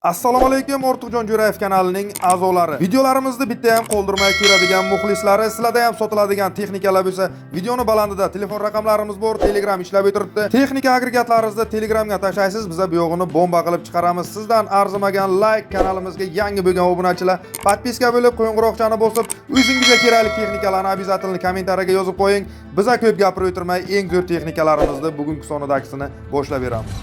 Assalomu alaykum, Ortiqjon Jo'rayev kanalining a'zolari. Videolarimizni bitta ham qoldirmay ko'radigan muxlislari, sizlarda ham sotiladigan texnikalar bo'lsa, videoni balandida telefon raqamlarimiz bor, Telegram ishlab o'tiribdi. Texnika agregatlaringizni Telegramga tashlaysiz, biz bu yog'ini bomba qilib chiqaramiz. Sizdan arzimagan like, kanalimizga yangi bo'lgan obunachilar podpiska bo'lib, qo'ng'iroqchani bosib, o'zingizga kerakli texnikalarni obязательно kommentariyaga yozib qo'ying. Biz ko'p gapirib o'tirmay, eng zo'r texnikalarimizni bugungi sonidagini boshlab beramiz.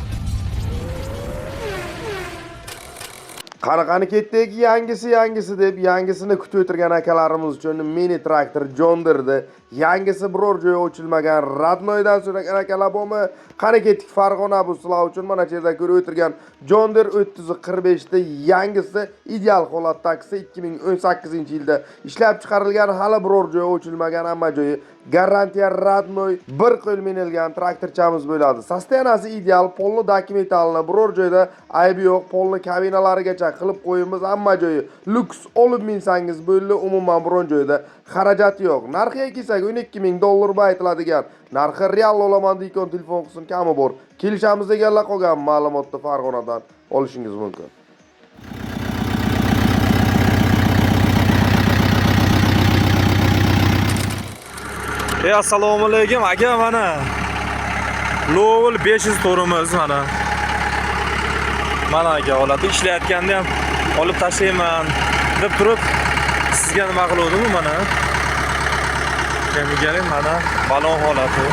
Qanaqani ketdik, yangisi deb yangisini kutib o'tirgan akalarimiz uchun mini traktor John Deere yangisi biror joyi ochilmagan Radnoydan so'ragan akalar bormi? Qani ketdik Farg'ona bu sizlar uchun mana bu yerda ko'rib o'tirgan John Deere 345 da yangisi ideal holatdagisi 2018-yilda ishlab chiqarilgan, hali biror joyi ochilmagan, hamma joyi garantiya Radnoy bir qo'l minilgan traktorchamiz bo'ladi. Sostenasi ideal, polni dokumentalni biror joyda aybi yo'q, polni kabinalarigacha qilib qo'yimiz, hamma joyi luks olib minsangiz bo'ldi, umuman biron joyda xarajat yo'q. Narxiga kelsak $12,000 aytiladigan. Narxi real olaman deykan telefon qilsin kami bor. Kelishamiz deganlar qolgan ma'lumotni Farg'onadan olishingiz mumkin. Assalomu alaykum aka, mana Lowell 500 torimiz mana aka holati ishlayotganda ham olib tashlayman deb turib sizga nima qiluvdim mana. Keling mana balon holati.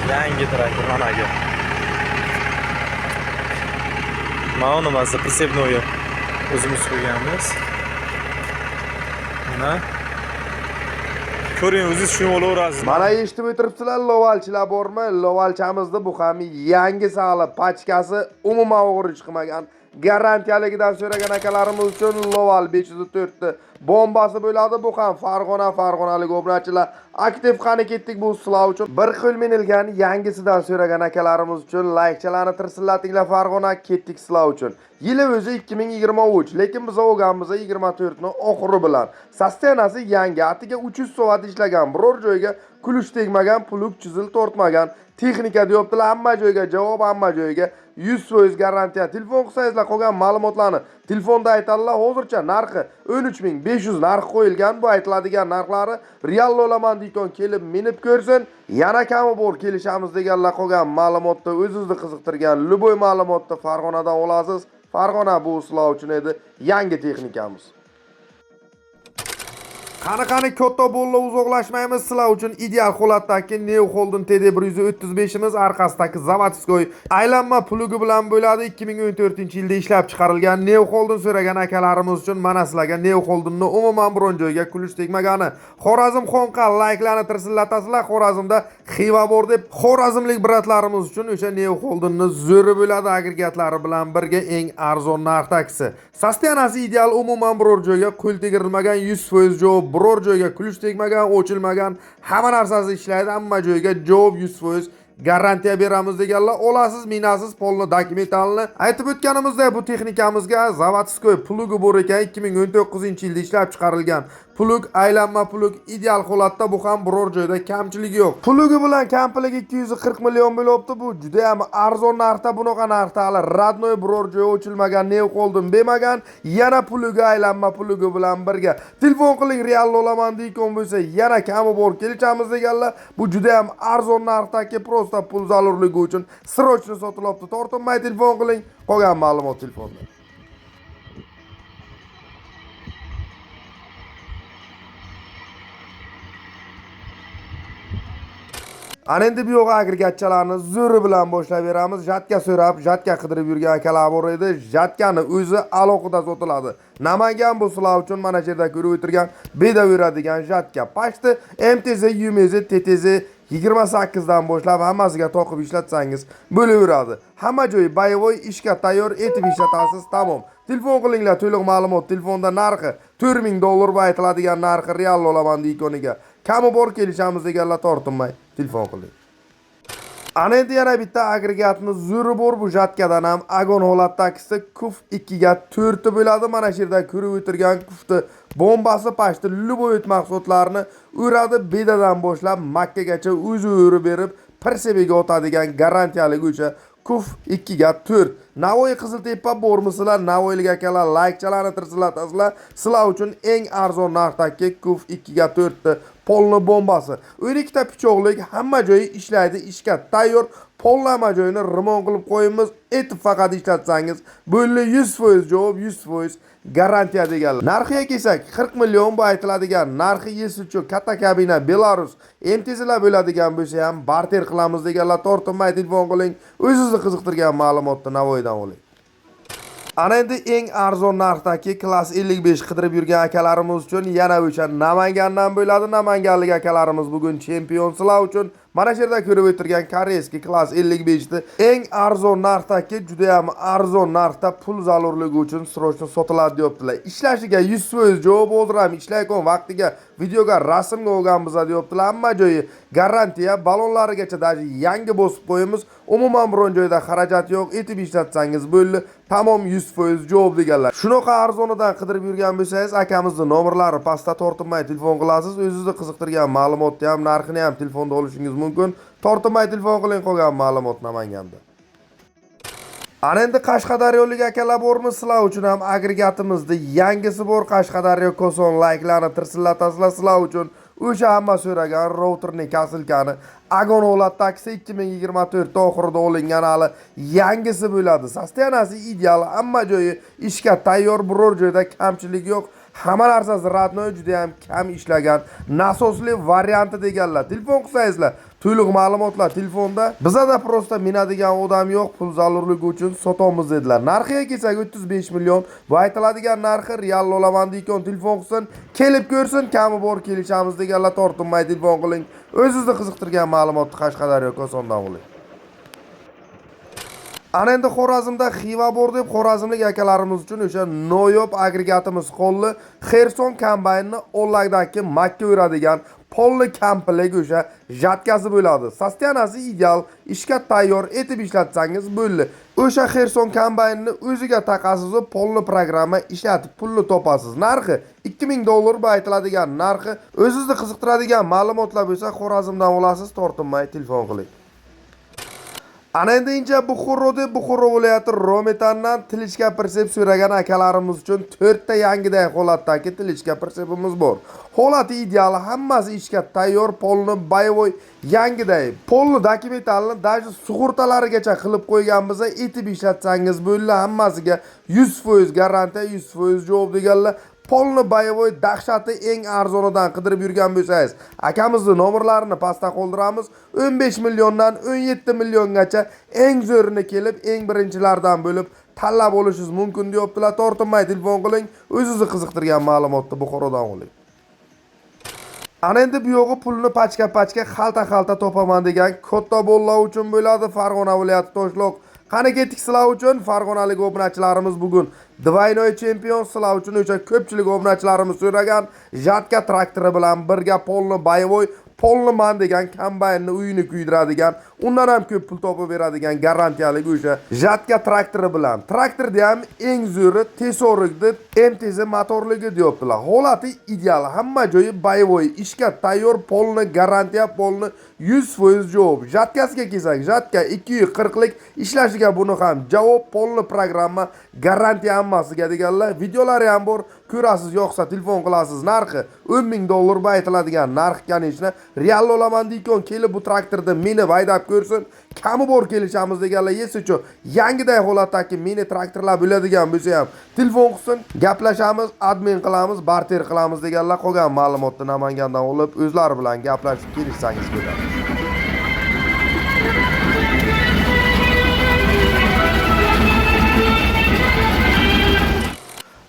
Yangi traktor mana aka. Mana nimasi pritsepnoy o'zimiz qo'yganmiz. Mana ko'ring, o'zingiz tushunib olaverasiz. Mana eshitib o'tiribsizlar, lovalchilar bormi? Lovalchamizda bu ham yangi sali pachkasi umuman o'g'ri chiqmagan. Garantiyaligidan so'ragan akalarimiz uchun Loval 504 da bombasi bo'ladi. Bu ham Farg'onalik obunachilar aktiv qani ketdik bu sizlar uchun. Bir qo'l minilgan yangisidan so'ragan akalarimiz uchun laykchalarni tirsillatinglar, Farg'ona ketdik sizlar uchun. Yili o'zi 2023, lekin biz olganmiz 24 ni oxiri bilan. Sostenasi yangi, atiga 300 soat ishlagan, biror joyga kulush tegmagan, puluk chizil tortmagan. Texnika deyaptilar, hamma joyga javob, hamma joyga 100% garantiya. Telefon qilsangizlar qolgan ma'lumotlarni telefonda aytadilar. Hozircha narxi 13,500 narx qo'yilgan. Bu aytiladigan narxlari real olaman deykan kelib minib ko'rsin. Yana kami bor, kelishamiz deganlar qolgan ma'lumotni o'zingizni qiziqtirgan luboy ma'lumotni Farg'onadan olasiz. Farg'ona bu sizlar uchun edi yangi texnikamiz. Qani katta bo'ldi, uzoqlashmaymiz. Sizlar uchun ideal holatdagi Neo Holden TD135 imiz, orqasidagi zavodskoy aylanma plugi bilan bo'ladi. 2014-yilda ishlab chiqarilgan Neo Holden so'ragan akalarimiz uchun mana sizlarga Neo Holdenni umuman biron joyga kulush tegmagani. Xorazm Xonqal layklarni tirsillatasizlar. Xorazmda Xiva bor deb xorazmlik bratlarimiz uchun o'sha Neo Holdenni zo'ri bo'ladi, agregatlari bilan birga eng arzon narxdagisi. Sostenasi ideal, umuman biror joyga qo'l tegirilmagan, 100% javob, biror joyga kulush tegmagan, o'chilmagan, hamma narsasi ishlaydi, hamma joyga javob 100% garantiya beramiz deganlar olasiz, minasiz, polni dokumentalni. Aytib o'tganimizdek, bu texnikamizga zavodskoy plugi bor ekan, 2019-yilda ishlab chiqarilgan. Plug aylanma plug ideal holatda, bu ham biror joyda kamchiligi yo'q. Plugi bilan kampligi 240 million bo'libdi. Bu juda ham arzon narxda, bunaqa narxda hali Radnoy biror joyi ochilmagan, Neo Holden bermagan. Yana plugi aylanma plugi bilan birga telefon qiling, real olaman deykan bo'lsa, yana kami bor, kelishamiz deganlar. Bu juda ham arzon narxdagi, prosta pul zarurligi uchun srochni sotilibdi. Tortinmay telefon qiling, qolgan ma'lumot telefonda. Ana endi bu yo'q agregatchalarni zo'ri bilan boshlab beramiz. Jatka so'rab, jatka qidirib yurgan akalar bor edi. Jatkani o'zi alohida sotiladi. Namangan bu sizlar uchun mana bu yerda ko'rib o'tirgan beda beradigan jatka. Pashti MTZ, UMZ, TTZ 28 dan boshlab hammasiga toqib ishlatsangiz bo'laveradi. Hamma joyi boyovoy, ishga tayyor etib ishlatasiz, tamom. Telefon qilinglar, to'liq ma'lumot telefonda. Narxi $4,000 aytiladigan narxi real olaman deykoniga. Kami bor, kelishamiz deganlar tortinmay telefon qiling. Ana endi yana bitta agregatni zo'ri bor. Bu jatkadan ham agon holatdagisi kuf 2 ga 4 bo'ladi. Mana shu yerda ko'rib o'tirgan kufni bombasi pashti luboyt mahsulotlarini o'radi, bedadan boshlab Makkagacha o'zi o'rib berib, persebega o'tadigan garantiyalik o'sha kuf 2 ga 4 Navoiy Qiziltepa bormisizlar? Navoiylik akalar like-chalarni tirsilatasizlar. Sizlar uchun eng arzon narxdagi Kuf 2 ga 4 ta polni bombasi. 12 ta pichoqlik, hamma joyi ishlaydi, ishga tayyor. Pollama joyini remont qilib qo'yamiz. Etib faqat ishlatsangiz, bo'lli 100% javob, 100% garantiya deganlar. Narxiga kelsak, 40 million bu aytiladigan narxi yesichu katta kabina Belarus. MTZlar bo'ladigan bo'lsa ham barter qilamiz deganlar. Tortinmay telefon qiling. O'zingizni qiziqtirgan ma'lumotni Navoiydan oling. Ana endi eng arzon narxdagi klass 55 qidirib yurgan akalarimiz uchun yana o'sha Namangandan bo'ladi. Namanganlik akalarimiz bugun chempion sizlar uchun mana shu yerda ko'rib o'tirgan koreyskiy klass 55 ni eng arzon narxdagi juda ham arzon narxda pul zarurligi uchun srochno sotiladi deyaptilar. Ishlashiga 100% javob hozir ham ishlayotgan vaqtiga videoga rasmga olganmiz deyaptilar. Hamma joyi garantiya, balonlarigacha даже yangi bosib qo'yamiz. Umuman biron joyda xarajat yo'q. Etib ishlatsangiz bo'ldi. Tamom 100% javob deganlar. Shunaqa arzonidan qidirib yurgan bo'lsangiz, akamizning nomerlari pastda tortinmay telefon qilasiz. O'zingizni qiziqtirgan ma'lumotni ham, narxini ham telefonda olishingiz mumkin. Tortinmay telefon qiling, qolgan ma'lumot Namanganda. Ana endi Qashqadaryolik akalar bormi? Sizlar uchun ham agregatimizda yangisi bor. Qashqadaryo Koson like'larni tirsillatasizlar sizlar uchun. O'sha hamma so'ragan routerning kasilkani Agon Olat taksi 2024 oxirida olingan hali yangisi bo'ladi. Sostenasi ideal, hamma joyi ishga tayyor, biror joyda kamchilik yo'q. Hamma narsasi radnoy, juda ham kam ishlagan nasosli varianti deganlar. Telefon qilsangizlar, to'liq ma'lumotlar telefonda. Bizada prosta minadigan odam yo'q, pul zarurligi uchun sotamiz dedilar. Narxiga kelsak 35 million. Bu aytiladigan narxi real olaman deyotgan telefon qilsin, kelib ko'rsin, kami bor kelishamiz deganlar. Tortinmay telefon qiling. O'zingizni qiziqtirgan ma'lumotni Qashqadaryo Kosondan oling. Ana endi Xorazmda Xiva bor deb Xorazmlik akalarimiz uchun o'sha noyob agregatimiz qo'lli Xerson kombaynni onlaydagi makka o'radigan polli kamplik o'sha jatkasi bo'ladi. Sostenasi ideal, ishga tayyor, etib ishlatsangiz bo'ldi. O'sha Xerson kombaynni o'ziga taqasiz polli programma ishlatib pulni topasiz. Narxi $2000 bu aytiladigan narxi. O'zingizni qiziqtiradigan ma'lumotlar bo'lsa Xorazmdan olasiz, tortinmay telefon qiling. Ana endi Buxoro viloyati Rometandan tilichka persep so'ragan akalarimiz uchun 4 ta yangiday holatdagi tilichka persepimiz bor. Holati ideal, hammasi ishga tayyor, polni boyovoy yangiday. Polni dokumentalni даже sug'urtalarigacha qilib qo'yganmiz, etib ishlatsangiz bo'ldi, hammasiga 100% garantiya, 100% javob deganlar. Polni boyovoy dahshati eng arzonidan qidirib yurgan bo'lsangiz, akamizning nomerlarini pastda qoldiramiz. 15 milliondan 17 milliongacha eng zo'rini kelib, eng birinchilardan bo'lib tanlab olishingiz mumkin deyaptilar. Tortinmay telefon qiling, o'zingizni qiziqtirgan ma'lumotni Buxorodan oling. Ana endi bu yo'g'i pulni pachka-pachka, xalta-xalta topaman degan katta bolalar uchun bo'ladi. Farg'ona viloyati Toshloq. Qani ketdik sizlar uchun. Farg'onalik obunachilarimiz bugun Двойной chempion sizlar uchun o'sha ko'pchilik obunachilarimiz so'ragan Jatka traktori bilan birga polni boyovoy polni man degan kombaynni uyini kuydiradigan, undan ham ko'p pul topib beradigan garantiyali o'sha Jatka traktori bilan. Traktorda ham eng zo'ri tesorikdi, MTZ motorligi deyaptilar. Holati ideal, hamma joyi boyovoy, ishga tayyor, polni garantiya, polni 100% javob. Jatkasiga kelsak, Jatka 240 lik ishlashiga buni ham javob, polni programma garantiya hammasiga deganlar. Videolari ham bor. Ko'rasiz, yo'qsa telefon qilasiz. Narxi $10,000 bu aytiladigan narx kanishni real olaman deyotgan kelib bu traktorda meni haydab ko'rsin, kami bor kelishamiz deganlar. Yesichu yangiday holatdagi mini traktorlar bo'ladigan bo'lsa ham telefon qilsin, gaplashamiz, admin qilamiz, barter qilamiz deganlar. Qolgan ma'lumotni Namangandan olib o'zlari bilan gaplashib kelishsangiz bo'ladi.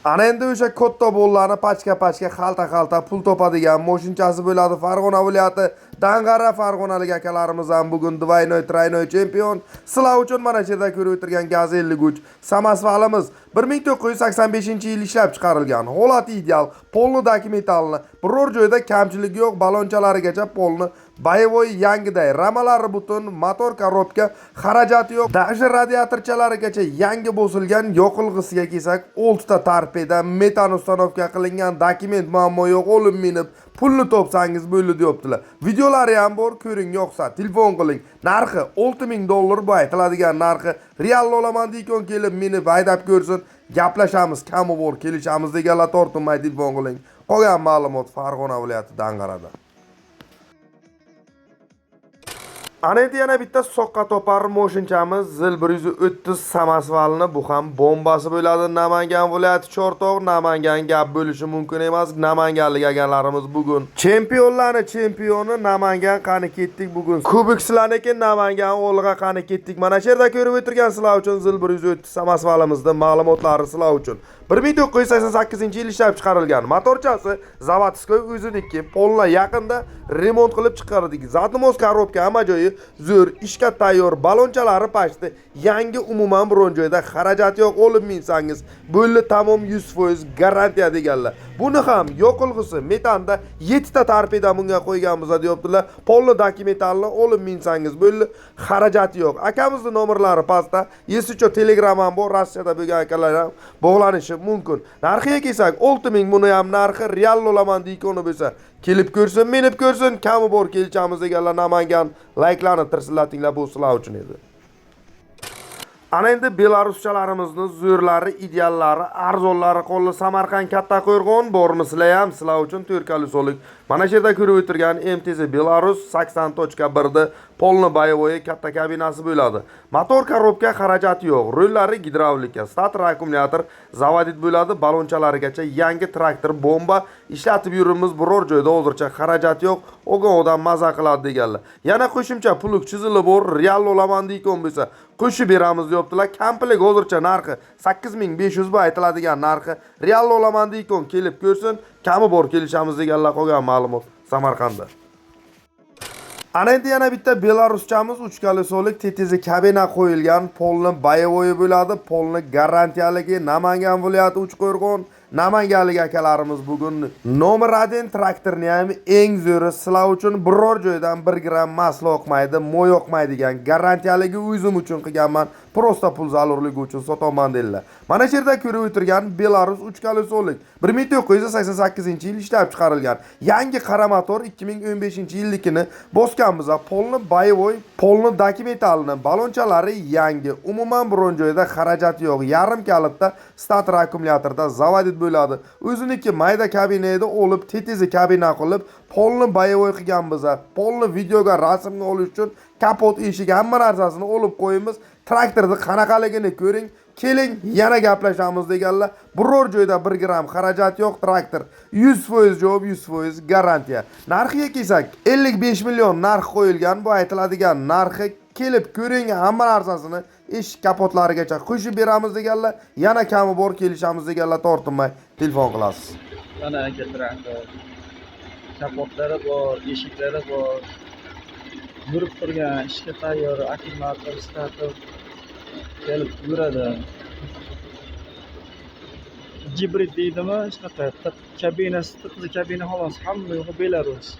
Ana endi o'sha katta bollarni pachka-pachka, xalta-xalta pul topadigan moshinchasi bo'ladi. Farg'ona viloyati Dang'ara farg'onalik akalarimiz ham bugun Двойной тройной chempion. Sizlar uchun mana shu yerda ko'rib o'tirgan Gaz 53 Samasvalimiz 1985-yil ishlab chiqarilgan. Holati ideal, polni dokumentalni, biror joyda kamchilik yo'q, balonchalarigacha polni boyevoy yangiday, ramalari butun, motor korobka, xarajati yo'q. Даже radiatorchalarigacha yangi bo'silgan, yoqilg'isiga kelsak, 6 ta torpeda, metan ustanovka qilingan, dokument muammo yo'q, o'lim minib, pulni topsangiz bo'ldi deyaptilar. Videolari ham bor, ko'ring, yo'qsa telefon qiling. Narxi $6000 bu aytiladigan narxi. Real olaman deykon kelib meni haydab ko'rsin. Gaplashamiz, kami bor, kelishamiz deganlar tortinmay telefon qiling. Qolgan ma'lumot Farg'ona viloyati Dangarada. Ana endi yana bitta soqqa topar moshinchamiz Zil 130 samasvalni, bu ham bombasi bo'ladi. Namangan viloyati Chortoq, Namangan gap bo'lishi mumkin emas. Namanganlik aganlarimiz bugun chempionlarning chempioni Namangan qani ketdik bugun. Kubikslarniki Namangan o'g'liga qani ketdik. Mana shu yerda ko'rib o'tirgan sizlar uchun Zil 130 samasvalimizda ma'lumotlari sizlar uchun. 1988-yil ishlab chiqarilgan. Motorchasi Zavodskoy o'ziniki, polna yaqinda remont qilib chiqardik. Zatmos korobka hamma joyi zo'r, ishga tayyor, balonchalari pashti, yangi umuman biron joyda xarajat yo'q, olib minsangiz bo'ldi, tamom 100% garantiya deganlar. Buni ham yoqilg'isi metanda 7 ta torpeda bunga qo'yganmiz deyaptilar. Polni dokumentalni olib minsangiz bo'ldi, xarajat yo'q. Akamizning nomerlari pastda, esicho Telegram ham bor, Rossiyada bo'lgan akalar ham bog'lanishi mumkin. Narxiga kelsak, 6000 buni ham narxi real olaman deykoni bo'lsa, kelib ko'rsin, menib ko'rsin, kami bor kelchamiz deganlar Namangan like'larni tirsillatinglar, bu sizlar uchun edi. Ana endi belaruschalarimizni zo'rlari, ideallari, arzonlari qoldi. Samarqand katta qo'rg'on bormisizlar ham sizlar uchun 4 kalosolik. Mana shu yerda ko'rib o'tirgan MTZ Belarus 80.1 polni boyevoy katta kabinasi bo'ladi. Motor korobka xarajati yo'q, rullari gidravlika, stator akkumulyator zavodit bo'ladi, balonchalarigacha yangi traktor, bomba ishlatib yurimiz biror joyda hozircha xarajat yo'q. O'g'on odam maza qiladi deganlar. Yana qo'shimcha puluk chizilib bor, real olaman deykon bo'lsa, qo'shib beramiz deyaptilar. Komplet hozircha narxi 8500 bu aytiladigan narxi. Real olaman deykon kelib ko'rsin, kami bor kelishamiz deganlar qolgan ma'lumot Samarqandda. Ana endi yana bitta belaruschamiz 3 kalosolik TTZ kabina qo'yilgan, polni boyevoy bo'ladi, polni garantiyaligi Namangan viloyati Uchqo'rg'on. Namanganlik akalarimiz bugun nomer 1 traktorni ham eng zo'ri sizlar uchun biror joydan 1 gram masla oqmaydi, mo'y oqmaydigan garantiyaligi o'zim uchun qilganman. Prosta pul zarurligi uchun sotaman deydilar. Mana shu yerda ko'rib o'tirgan Belarus 3 kalosolik 1988-yil ishlab chiqarilgan. Yangi qara motor 2015-yillikini bosganmiz. Polni boyevoy, polni dokumentalni, balonchalari yangi. Umuman biron joyda xarajati yo'q. Yarim kalitda stator akkumulyatorda zavodit bo'ladi. O'ziniki mayda kabinada olib, TTZ kabina qilib, polni boyevoy qilganmiz. Polni videoga, rasmga olish uchun kapot eshigi hamma narsasini olib qo'yamiz. Traktorni qanaqaligini ko'ring, keling yana gaplashamiz deganlar. Biror joyda 1 gram xarajat yo'q, traktor 100% javob, 100% garantiya. Narxiga kelsak, 55 million narx qo'yilgan, bu aytiladigan narxi. Kelib ko'ring, hamma narsasini eshik kapotlarigacha qo'shib beramiz deganlar. Yana kami bor kelishamiz deganlar tortinmay telefon qilasiz. Mana aka traktor. Kapotlari bor, eshiklari bor. Yurib turgan, ishga tayyor, akkumulyator, stator kelib yuradi. Gibrid deydimi? Shunaqa kabinasi, tiqli kabina xolos, hamma yo'q Belarus.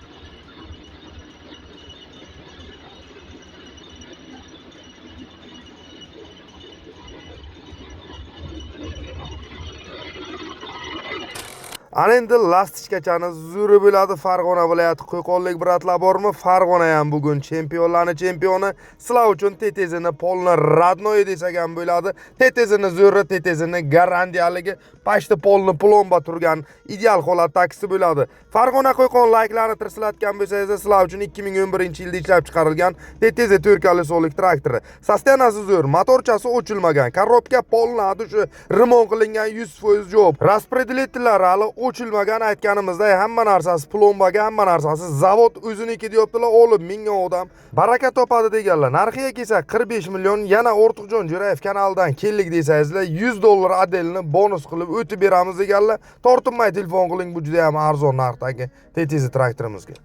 Ana endi lastichkachani zo'ri bo'ladi. Farg'ona viloyati Qo'qonlik bratlar bormi? Farg'ona ham bugun chempionlarning chempioni. Sizlar uchun TTZni polni radnoy desak ham bo'ladi. TTZni zo'ri, TTZni garantiyaligi, pashti polni plomba turgan ideal holatdagisi bo'ladi. Farg'ona Qo'qon like'larni tirsilatgan bo'lsangiz, sizlar uchun 2011-yilda ishlab chiqarilgan TTZ 4 kalosolik traktori. Sostenasi zo'r, motorchasi o'chilmagan, korobka polni adushi remont qilingan 100% javob. Raspredeletlari hali o'chilmagan, aytganimizda hamma narsasi plombaga, hamma narsasi zavod o'ziniki deyaptilar. Olib mingan odam baraka topadi deganlar. Narxiga kelsa 45 million. Yana Ortiqjon Jo'rayev kanalidan keldik desangizlar, $100 adelni bonus qilib o'tib beramiz deganlar. Tortinmay telefon qiling, bu juda ham arzon narxdagi TTZ traktorimizga.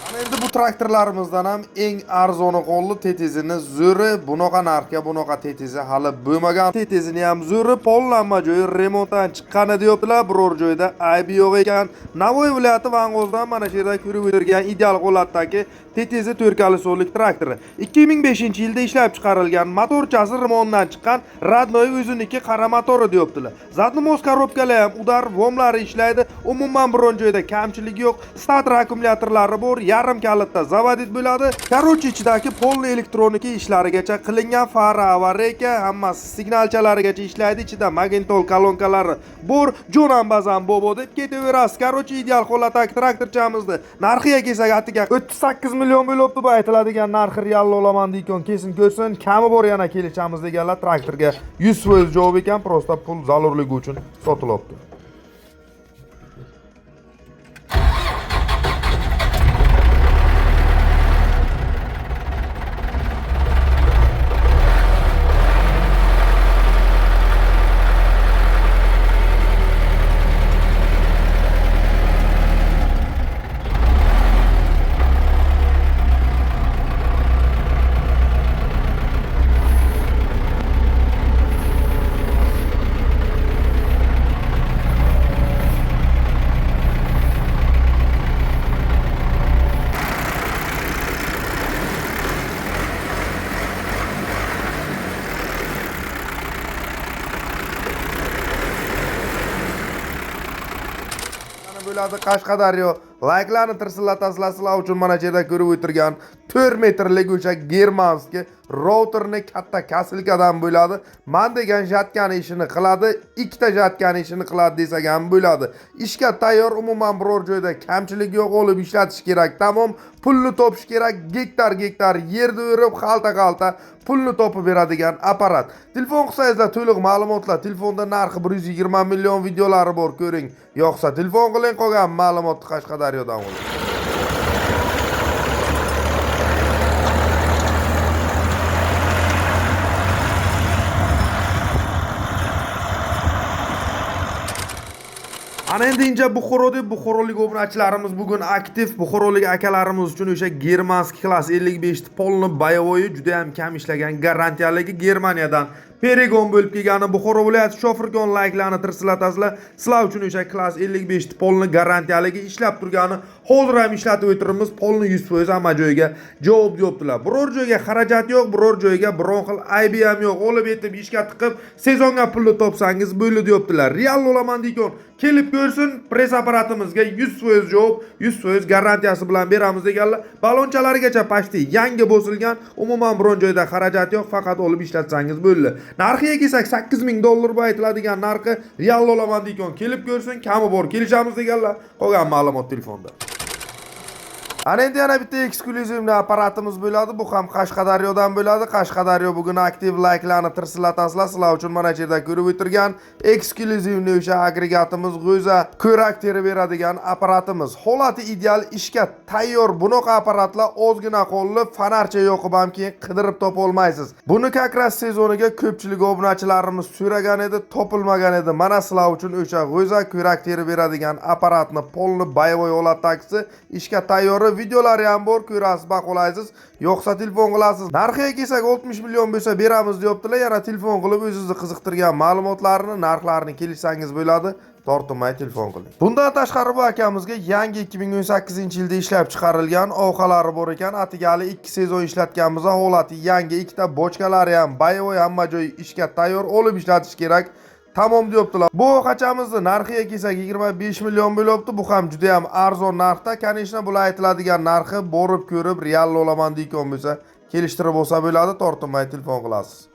Ana Endi bu traktorlarimizdan ham eng arzoni qo'lli tetizini zo'ri bunaqa narxga bunaqa tetizi hali bo'lmagan. Tetizini ham zo'ri pollanma joyi remontdan chiqqani deyaptilar. Biror joyda aybi yo'q ekan. Navoiy viloyati Vang'ozdan mana shu yerda ko'rib o'tirgan ideal holatdagi tetizi 4 kolesoli traktori 2005-yilda ishlab chiqarilgan, motorchasi remontdan chiqqan Radnoy o'ziniki qara motori deyaptilar. Zadnimos korobkalar ham udar, vomlari ishlaydi. Umuman biron joyda kamchiligi yo'q. Starter akkumulyatorlari bor, yarim kalitda zavodit bo'ladi. Korotchi ichidagi polni elektronika ishlarigacha qilingan fara, avareka, hammasi signalchalarigacha ishlaydi. Ichida magentol kolonkalari bor. Jonan bazan bobo deb ketaverasiz. Korotchi ideal holatdagi traktorchamizni narxiga kelsak, atiga 38 million bo'libdi. Bu aytiladigan narxi real olaman deykan, kesin ko'rsin. Kami bor yana kelishamiz deganlar traktorga 100% javob ekan, prosta pul zarurligi uchun sotilibdi. Bo'ladi Qashqadaryo. Like'larni tirsillatasizlar, sizlar uchun mana bu yerda ko'rib o'tirgan 4 metrlik o'sha germanskiy routerni katta kasilkadan bo'ladi. Men degan jatkani ishini qiladi, ikkita jatkani ishini qiladi desak ham bo'ladi. Ishga tayyor, umuman biror joyda kamchilik yo'q, olib ishlatish kerak. Tamom, pulni topish kerak. Gektar yerda yurib, xalta pulni topib beradigan apparat. Telefon qilsangizlar to'liq ma'lumotlar, telefonda narxi 120 million videolari bor, ko'ring. Yo'qsa telefon qiling, qolgan ma'lumotni Qashqadaryodan oling. Ana endi inja Buxorolik obunachilarimiz bugun aktiv. Buxorolik akalarimiz uchun o'sha germanskiy klass 55 polni boyovoyi juda ham kam ishlagan, garantiyaligi Germaniyadan Perigon bo'lib kelgani Buxoro viloyati Shofirkon like'larni tirsilatasizlar. Sizlar uchun o'sha klass 55 polni garantiyaligi ishlab turgani hozir ham ishlatib o'tiramiz. Polni 100% hamma joyga javob deyaptilar. Biror joyga xarajat yo'q, biror joyga biron xil aybi ham yo'q. Olib yetib ishga tiqib, sezonga pulni topsangiz bo'ldi deyaptilar. Real olaman deykan, kelib ko'rsin, press apparatimizga 100% javob, 100% garantiyasi bilan beramiz deganlar. Balonchalarigacha pashti yangi bosilgan, umuman biron joyda xarajat yo'q, faqat olib ishlatsangiz bo'ldi. Narxiga kelsak $8000 bu aytiladigan narxi real olaman deykan, kelib ko'rsin, kami bor, kelishamiz deganlar. Qolgan ma'lumot telefonda. Ana endi yana bitta eksklyuzivni apparatimiz bo'ladi. Bu ham Qashqadaryodan bo'ladi. Qashqadaryo bugun aktiv like'larni tirsilatasizlar. Sizlar uchun mana bu yerda ko'rib o'tirgan eksklyuzivni o'sha agregatimiz g'o'za ko'rak terib beradigan apparatimiz. Holati ideal, ishga tayyor. Bunaqa apparatlar ozgina qo'lli, fanarcha yoqib ham keyin qidirib topa olmaysiz. Buni kakras sezoniga ko'pchilik obunachilarimiz so'ragan edi, topilmagan edi. Mana sizlar uchun o'sha g'o'za ko'rak terib beradigan apparatni polni boyovoy holatdagisi ishga tayyor. Videolari ham bor, ko'rasiz, baholaysiz. Yo'qsa telefon qilasiz. Narxiga kelsak 60 million bo'lsa beramiz deyaptilar. Yana telefon qilib o'zingizni qiziqtirgan ma'lumotlarni, narxlarini kelishsangiz bo'ladi. Tortinmay telefon qiling. Bundan tashqari bu akamizga yangi 2018-yilda ishlab chiqarilgan ovqalari bor ekan. Atigali 2 sezon ishlatganmiz, holati yangi, ikkita bochkalari ham boyovoy, hamma joy ishga tayyor, olib ishlatish kerak. Tamom deyaptilar. Bu qachamizni narxiga kelsak 25 million bo'libdi. Bu ham juda ham arzon narxda. Kanishna bular aytiladigan narxi borib ko'rib real olaman deykan bo'lsa, kelishtirib olsa bo'ladi, tortinmay telefon qilasiz.